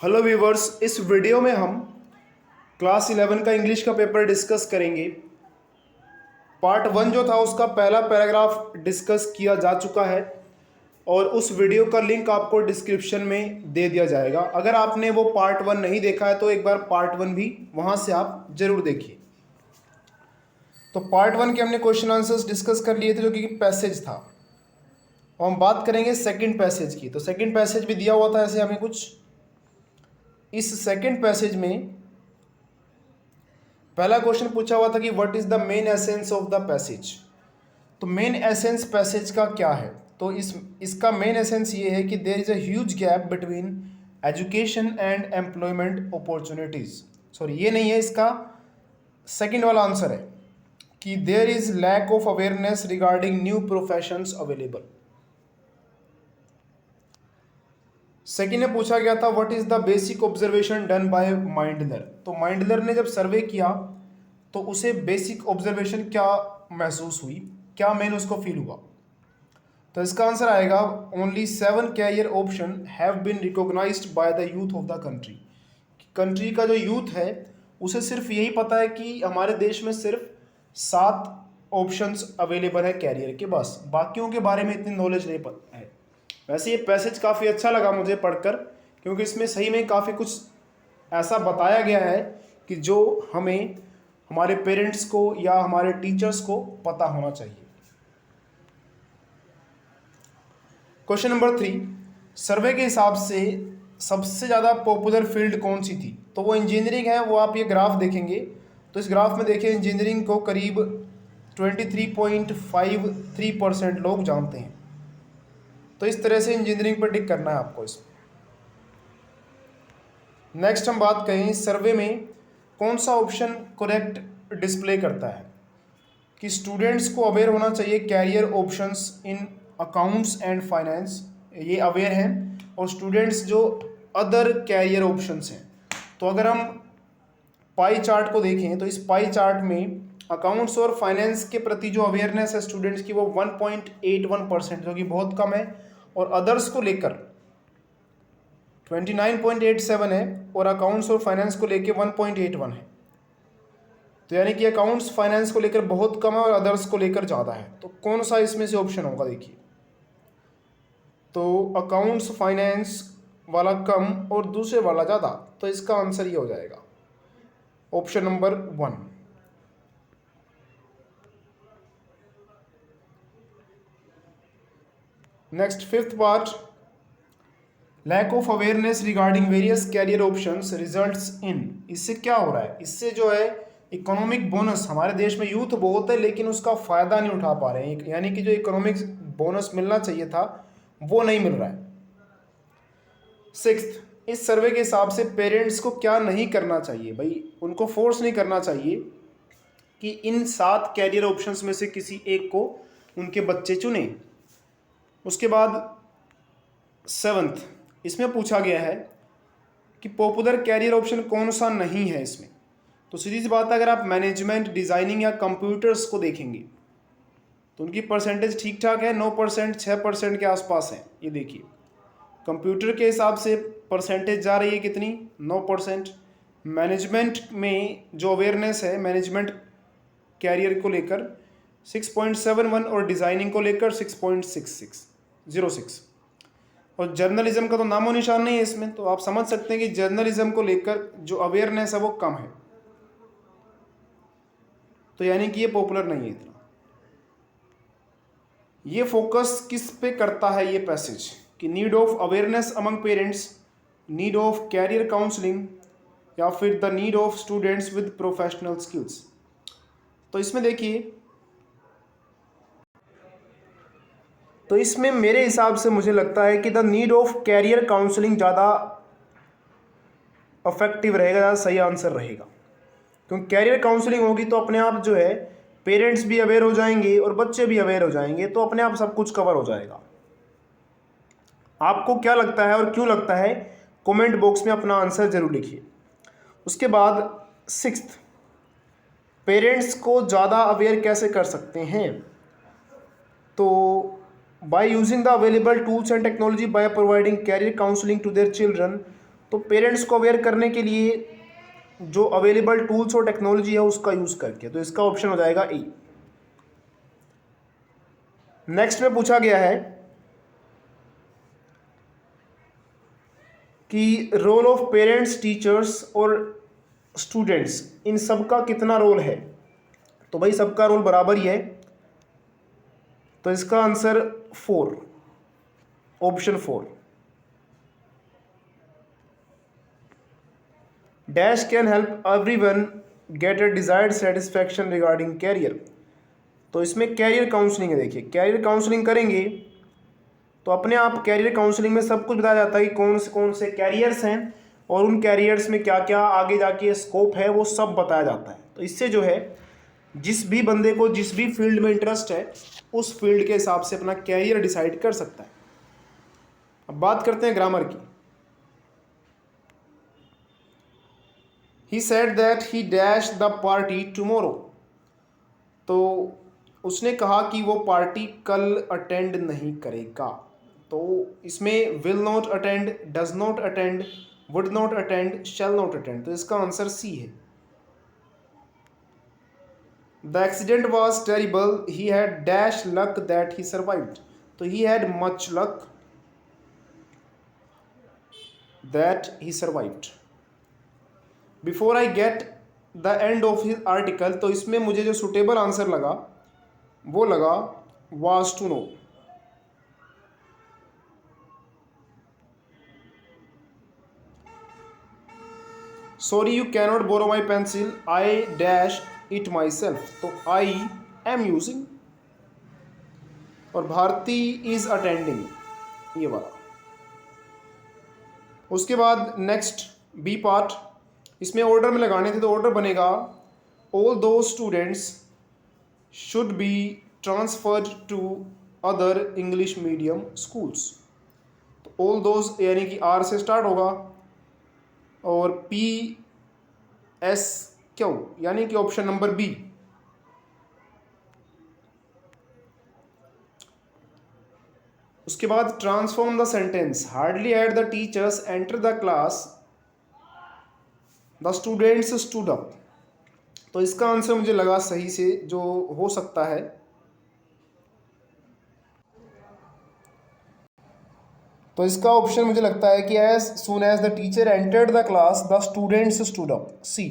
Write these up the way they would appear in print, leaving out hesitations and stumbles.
Hello viewers, इस video में हम क्लास 11 का इंग्लिश का पेपर डिस्कस करेंगे। पार्ट 1 जो था उसका पहला पैराग्राफ डिस्कस किया जा चुका है और उस वीडियो का लिंक आपको डिस्क्रिप्शन में दे दिया जाएगा। अगर आपने वो पार्ट 1 नहीं देखा है तो एक बार पार्ट 1 भी वहाँ से आप ज़रूर देखिए। तो पार्ट 1 के हमने क्वेश्चन आंसर्स डिस्कस कर लिए थे जो कि पैसेज था, और हम बात करेंगे सेकंड पैसेज की। तो सेकंड पैसेज भी दिया हुआ था ऐसे हमें कुछ। इस सेकंड पैसेज में पहला क्वेश्चन पूछा हुआ था कि what is the main essence of the passage. तो मेन एसेंस पैसेज का क्या है? तो इसका मेन एसेंस ये है कि there is a huge gap between education and employment opportunities. Sorry, ये नहीं है, इसका सेकंड वाला आंसर है कि there is lack of awareness regarding new professions available. Second में पूछा गया था what is the basic observation done by Mindler. तो माइंडलर ने जब सर्वे किया तो उसे बेसिक ऑब्जर्वेशन क्या महसूस हुई, क्या मेन उसको फील हुआ। तो इसका आंसर आएगा only 7 career option have been recognized by the youth of the country. Country का जो यूथ है उसे सिर्फ यही पता है कि हमारे देश में सिर्फ 7 ऑप्शंस अवेलेबल है कैरियर के, बस बाकियों के बारे में इतनी नॉलेज नहीं पता है। वैसे ये पैसेज काफ़ी अच्छा लगा मुझे पढ़कर, क्योंकि इसमें सही में काफ़ी कुछ ऐसा बताया गया है कि जो हमें हमारे पेरेंट्स को या हमारे टीचर्स को पता होना चाहिए। क्वेश्चन नंबर 3, सर्वे के हिसाब से सबसे ज़्यादा पॉपुलर फील्ड कौन सी थी? तो वो इंजीनियरिंग है। वो आप ये ग्राफ देखेंगे तो इस ग्राफ में देखिए इंजीनियरिंग को करीब 23.53% लोग जानते हैं। तो इस तरह से इंजीनियरिंग पर टिक करना है आपको इसमें। नेक्स्ट हम बात करें सर्वे में कौन सा ऑप्शन करेक्ट डिस्प्ले करता है कि स्टूडेंट्स को अवेयर होना चाहिए career options in accounts and finance, ये अवेयर हैं, और स्टूडेंट्स जो अदर कैरियर ऑप्शंस हैं। तो अगर हम पाई चार्ट को देखें तो इस पाई चार्ट में अकाउंट्स और फाइनेंस के प्रति जो अवेयरनेस है स्टूडेंट्स की वो 1.81%, जो कि बहुत कम है, और अदर्स को लेकर 29.87 है, और अकाउंट्स और फाइनेंस को लेकर 1.81 है। तो यानी कि अकाउंट्स फाइनेंस को लेकर बहुत कम है और अदर्स को लेकर ज़्यादा है। तो कौन सा इसमें से ऑप्शन होगा? देखिए, तो अकाउंट्स फाइनेंस वाला कम और दूसरे वाला ज़्यादा, तो इसका आंसर ये हो जाएगा option number 1। Next fifth part, lack of awareness regarding various career options results in. इससे क्या हो रहा है? इससे जो है इकोनॉमिक बोनस, हमारे देश में यूथ बहुत है लेकिन उसका फ़ायदा नहीं उठा पा रहे हैं, यानी कि जो इकोनॉमिक बोनस मिलना चाहिए था वो नहीं मिल रहा है। सिक्स्थ, इस सर्वे के हिसाब से पेरेंट्स को क्या नहीं करना चाहिए? भाई उनको फोर्स नहीं करना चाहिए कि इन 7 कैरियर ऑप्शंस में से किसी एक को उनके बच्चे चुने। उसके बाद 7th, इसमें पूछा गया है कि पॉपुलर कैरियर ऑप्शन कौन सा नहीं है इसमें। तो सीधी सी बात है, अगर आप मैनेजमेंट, डिज़ाइनिंग या कंप्यूटर्स को देखेंगे तो उनकी परसेंटेज ठीक ठाक है, 9%, 6% के आसपास है। ये देखिए कंप्यूटर के हिसाब से परसेंटेज जा रही है कितनी? 9%। मैनेजमेंट में जो अवेयरनेस है मैनेजमेंट कैरियर को लेकर 6.71 और डिज़ाइनिंग को लेकर 6.06। और जर्नलिज्म का तो नामो निशान नहीं है इसमें। तो आप समझ सकते हैं कि जर्नलिज्म को लेकर जो अवेयरनेस है वो कम है, तो यानी कि ये पॉपुलर नहीं है इतना। ये फोकस किस पे करता है ये पैसेज कि need of awareness among parents, need of career counselling, या फिर the need of students with professional skills. तो इसमें देखिए, तो इसमें मेरे हिसाब से मुझे लगता है कि the need of career counselling ज़्यादा अफेक्टिव रहेगा, ज़्यादा सही आंसर रहेगा। क्योंकि कैरियर काउंसलिंग होगी तो अपने आप जो है पेरेंट्स भी अवेयर हो जाएंगे और बच्चे भी अवेयर हो जाएंगे, तो अपने आप सब कुछ कवर हो जाएगा। आपको क्या लगता है और क्यों लगता है, कमेंट बॉक्स में अपना आंसर जरूर लिखिए। उसके बाद 6th, पेरेंट्स को ज़्यादा अवेयर कैसे कर सकते हैं? तो by using the available tools and technology, by providing career counseling to their children, तो पेरेंट्स को अवेयर करने के लिए जो अवेलेबल टूल्स और टेक्नोलॉजी है उसका यूज़ करके, तो इसका ऑप्शन हो जाएगा ई। नेक्स्ट में पूछा गया है कि रोल ऑफ पेरेंट्स, टीचर्स और स्टूडेंट्स, इन सबका कितना रोल है। तो भाई सबका रोल बराबर ही है, तो इसका answer 4, option 4। Dash can help everyone get a desired satisfaction regarding career. तो इसमें कैरियर काउंसलिंग है। देखिए कैरियर काउंसलिंग करेंगे तो अपने आप कैरियर काउंसलिंग में सब कुछ बताया जाता है कि कौन से कैरियर्स हैं और उन कैरियर्स में क्या क्या आगे जाके स्कोप है, वो सब बताया जाता है। तो इससे जो है जिस भी बंदे को जिस भी फील्ड में इंटरेस्ट है उस फील्ड के हिसाब से अपना कैरियर डिसाइड कर सकता है। अब बात करते हैं ग्रामर की। He said that he dash the party tomorrow. तो उसने कहा कि वो पार्टी कल अटेंड नहीं करेगा। तो इसमें will not attend, does not attend, would not attend, shall not attend, तो इसका आंसर सी है। The accident was terrible, he had dash luck that he survived. तो he had much luck that he survived. Before I get the end of his article, तो इसमें मुझे जो suitable answer लगा वो लगा was to no. Sorry you cannot borrow my pencil, I dash it my self. तो I am using, और Bharti is attending, ये वाला। उसके बाद नेक्स्ट बी पार्ट, इसमें ऑर्डर में लगाने थे तो ऑर्डर बनेगा all those students should be transferred to other English medium schools. तो ऑल दोज यानी कि आर से स्टार्ट होगा और पी एस क्यू यानी कि ऑप्शन नंबर बी। उसके बाद transform the sentence, hardly at the teachers enter the class, the students stood up. तो इसका आंसर मुझे लगा सही से जो हो सकता है, तो इसका ऑप्शन मुझे लगता है कि as soon as the teacher entered the class the students stood up, C.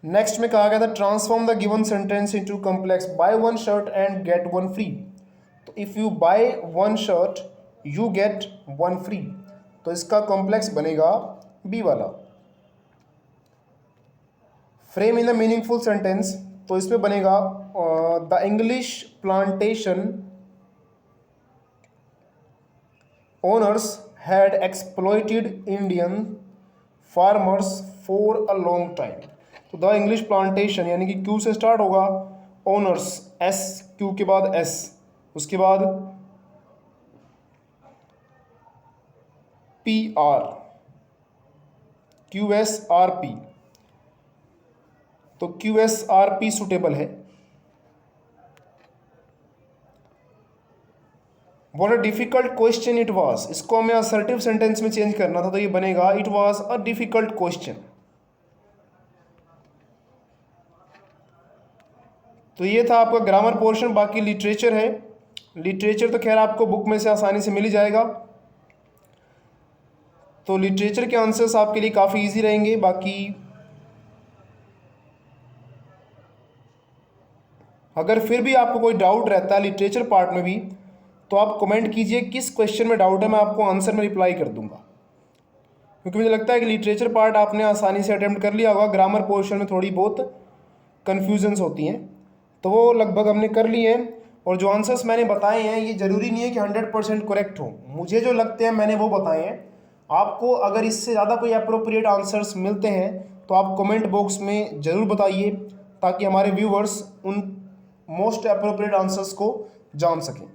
Next में कहा गया था transform the given sentence into complex, buy one shirt and get one free. तो if you buy one shirt you get one free, तो इसका complex बनेगा B वाला। Frame in the meaningful sentence, तो इसमें बनेगा the English plantation owners had exploited Indian farmers for a long time। तो the English plantation यानी कि क्यू से स्टार्ट होगा, ओनर्स एस, क्यू के बाद एस, उसके बाद P R, Q S R P, तो Q S R P suitable है। What a difficult question it was, इसको हमें असर्टिव सेंटेंस में चेंज करना था, तो ये बनेगा it was a difficult question. तो ये था आपका ग्रामर पोर्शन। बाकी लिटरेचर है, लिटरेचर तो खैर आपको बुक में से आसानी से मिल ही जाएगा, तो लिटरेचर के आंसर्स आपके लिए काफ़ी इजी रहेंगे। बाकी अगर फिर भी आपको कोई डाउट रहता है लिटरेचर पार्ट में भी, तो आप कमेंट कीजिए किस क्वेश्चन में डाउट है, मैं आपको आंसर में रिप्लाई कर दूंगा। क्योंकि मुझे लगता है कि लिटरेचर पार्ट आपने आसानी से अटेम्प्ट कर लिया होगा, ग्रामर पोर्शन में थोड़ी बहुत कन्फ्यूजन्स होती हैं, तो वो लगभग हमने कर लिए हैं। और जो आंसर्स मैंने बताए हैं ये ज़रूरी नहीं है कि 100% करेक्ट हो, मुझे जो लगते हैं मैंने वो बताए हैं। आपको अगर इससे ज़्यादा कोई अप्रोप्रिएट आंसर्स मिलते हैं तो आप कमेंट बॉक्स में ज़रूर बताइए, ताकि हमारे व्यूवर्स उन मोस्ट अप्रोप्रिएट आंसर्स को जान सकें।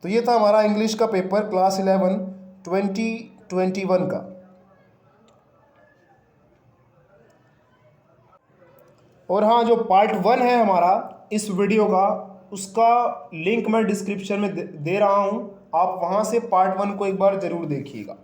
तो ये था हमारा इंग्लिश का पेपर क्लास 11 2021 का। और हाँ, जो पार्ट 1 है हमारा इस वीडियो का, उसका लिंक मैं डिस्क्रिप्शन में दे रहा हूँ। आप वहाँ से पार्ट 1 को एक बार ज़रूर देखिएगा।